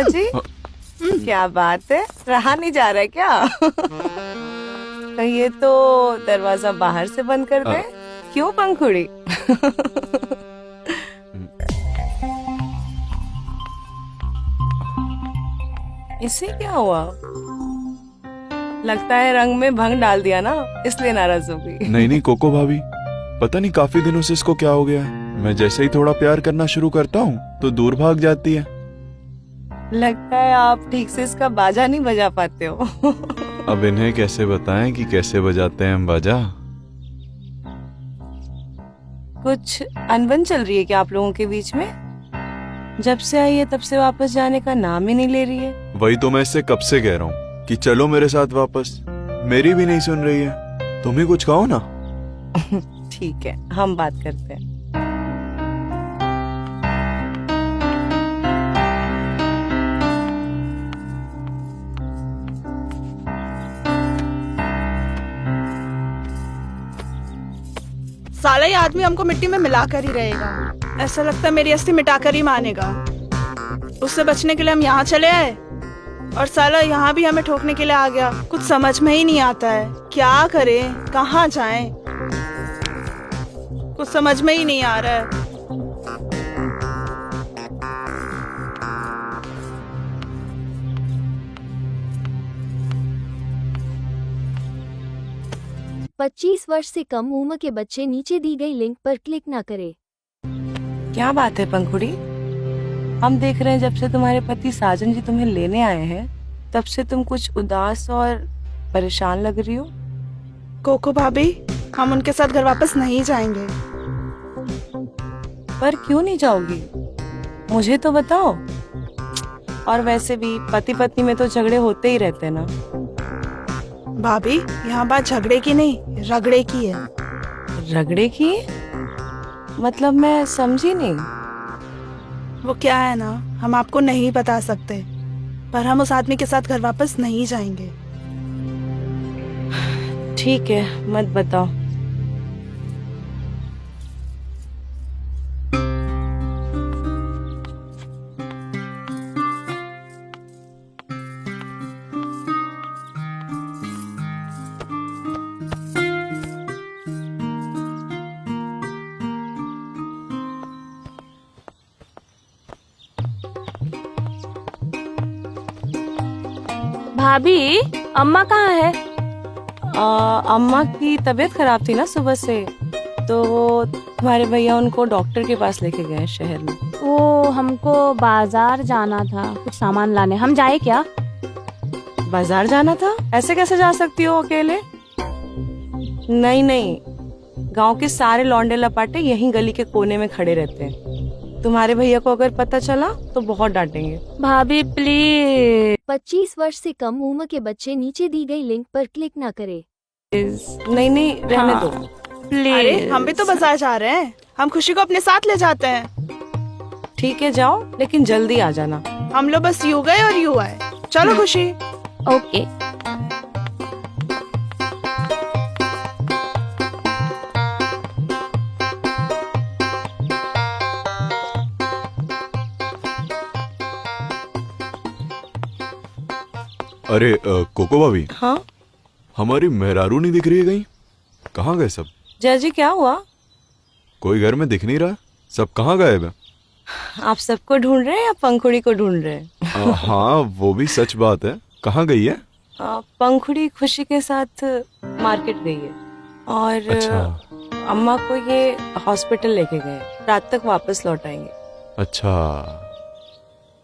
जय जी, क्या बात है, रहा नहीं जा रहा है क्या? कहिए तो दरवाजा बाहर से बंद कर दे। क्यों पंखुड़ी? इसे क्या हुआ? लगता है रंग में भंग डाल दिया ना, इसलिए नाराज हो गई। नहीं नहीं कोको भाभी, पता नहीं काफी दिनों से इसको क्या हो गया है। मैं जैसे ही थोड़ा प्यार करना शुरू करता हूँ तो दूर भाग जाती है। लगता है आप ठीक से इसका बाजा नहीं बजा पाते हो। अब इन्हें कैसे बताएं कि कैसे बजाते हैं हम बाजा। कुछ अनबन चल रही है क्या आप लोगों के बीच में? जब से आई है तब से वापस जाने का नाम ही नहीं ले रही है। वही तो मैं इससे कब से कह रहा हूँ कि चलो मेरे साथ वापस, मेरी भी नहीं सुन रही है। तुम ही कुछ कहो ना। ठीक है, हम बात करते हैं। साला ये आदमी हमको मिट्टी में मिला कर ही रहेगा। ऐसा लगता है मेरी अस्थि मिटाकर ही मानेगा। उससे बचने के लिए हम यहाँ चले आए और साला यहाँ भी हमें ठोकने के लिए आ गया। कुछ समझ में ही नहीं आता है, क्या करें, कहाँ जाएं, कुछ समझ में ही नहीं आ रहा है। पच्चीस वर्ष से कम उम्र के बच्चे नीचे दी गई लिंक पर क्लिक ना करें। क्या बात है पंखुड़ी, हम देख रहे हैं जब से तुम्हारे पति साजन जी तुम्हें लेने आए हैं तब से तुम कुछ उदास और परेशान लग रही हो। कोको भाभी, हम उनके साथ घर वापस नहीं जाएंगे। पर क्यों नहीं जाओगी, मुझे तो बताओ। और वैसे भी पति पत्नी में तो झगड़े होते ही रहते हैं ना। भाभी, यहाँ बात झगड़े की नहीं, रगड़े की है। रगड़े की? मतलब मैं समझी नहीं। वो क्या है ना, हम आपको नहीं बता सकते, पर हम उस आदमी के साथ घर वापस नहीं जाएंगे। ठीक है, मत बताओ। भाभी, अम्मा कहाँ है? अम्मा की तबीयत खराब थी ना सुबह से, तो वो तुम्हारे भैया उनको डॉक्टर के पास लेके गए शहर में। वो हमको बाजार जाना था कुछ सामान लाने, हम जाए क्या? बाजार जाना था? ऐसे कैसे जा सकती हो अकेले? नहीं नहीं, गांव के सारे लौंडे लपाटे यहीं गली के कोने में खड़े रहते हैं। तुम्हारे भैया को अगर पता चला तो बहुत डांटेंगे। भाभी प्लीज। 25 वर्ष से कम उम्र के बच्चे नीचे दी गई लिंक पर क्लिक ना करें। नहीं नहीं, रहने दो प्लीज। अरे हम भी तो बाजार जा रहे हैं, हम खुशी को अपने साथ ले जाते हैं। ठीक है जाओ, लेकिन जल्दी आ जाना। हम लोग बस यूं गए और यूं आए। चलो खुशी। ओके। अरे कोको भाभी, हाँ हमारी मेहरारू नहीं दिख रही है कहीं? कहाँ गए सब? जय जी, क्या हुआ? कोई घर में दिख नहीं रहा, सब कहाँ गए हैं? आप सबको ढूंढ रहे हैं या पंखुड़ी को ढूंढ रहे हैं? हाँ वो भी सच बात है। कहाँ गई है? पंखुड़ी खुशी के साथ मार्केट गई है और अच्छा। अम्मा को ये हॉस्पिटल लेके गए, रात तक वापस लौट आएंगे। अच्छा।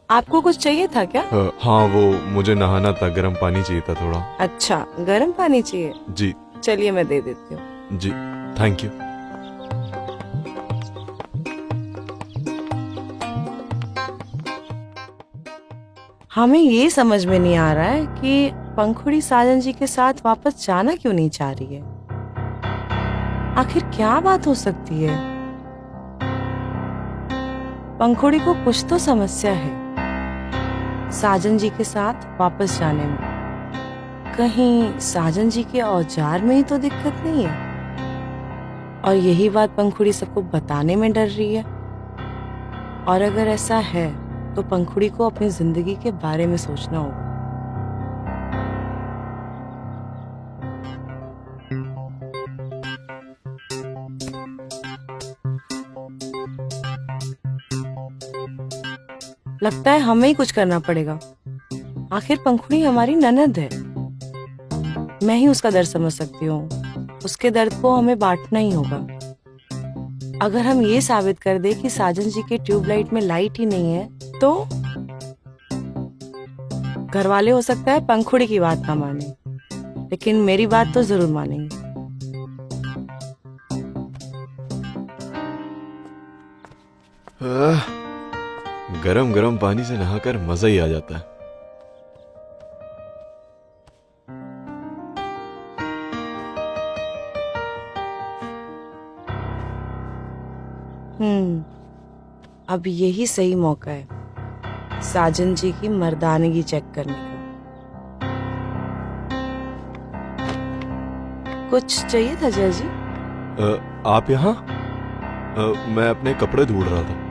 आपको कुछ चाहिए था क्या? हाँ वो मुझे नहाना था, गर्म पानी चाहिए था थोड़ा। अच्छा, गर्म पानी चाहिए? जी। चलिए मैं दे देती हूँ। जी थैंक यू। हमें ये समझ में नहीं आ रहा है कि पंखुड़ी साजन जी के साथ वापस जाना क्यों नहीं चाह रही है। आखिर क्या बात हो सकती है? पंखुड़ी को कुछ तो समस्या है साजन जी के साथ वापस जाने में। कहीं साजन जी के औजार में ही तो दिक्कत नहीं है, और यही बात पंखुड़ी सबको बताने में डर रही है। और अगर ऐसा है तो पंखुड़ी को अपनी जिंदगी के बारे में सोचना होगा। लगता है हमें ही कुछ करना पड़ेगा। आखिर पंखुड़ी हमारी ननद है, मैं ही उसका दर्द समझ सकती हूँ। उसके दर्द को हमें बांटना ही होगा। अगर हम ये साबित कर दे कि साजन जी के ट्यूबलाइट में लाइट ही नहीं है, तो घर वाले हो सकता है पंखुड़ी की बात ना माने, लेकिन मेरी बात तो जरूर मानेंगे। गरम गरम पानी से नहाकर मजा ही आ जाता है। अब यही सही मौका है साजन जी की मर्दानगी चेक करने का। कुछ चाहिए था जय जी? आप यहाँ? मैं अपने कपड़े ढूंढ रहा था।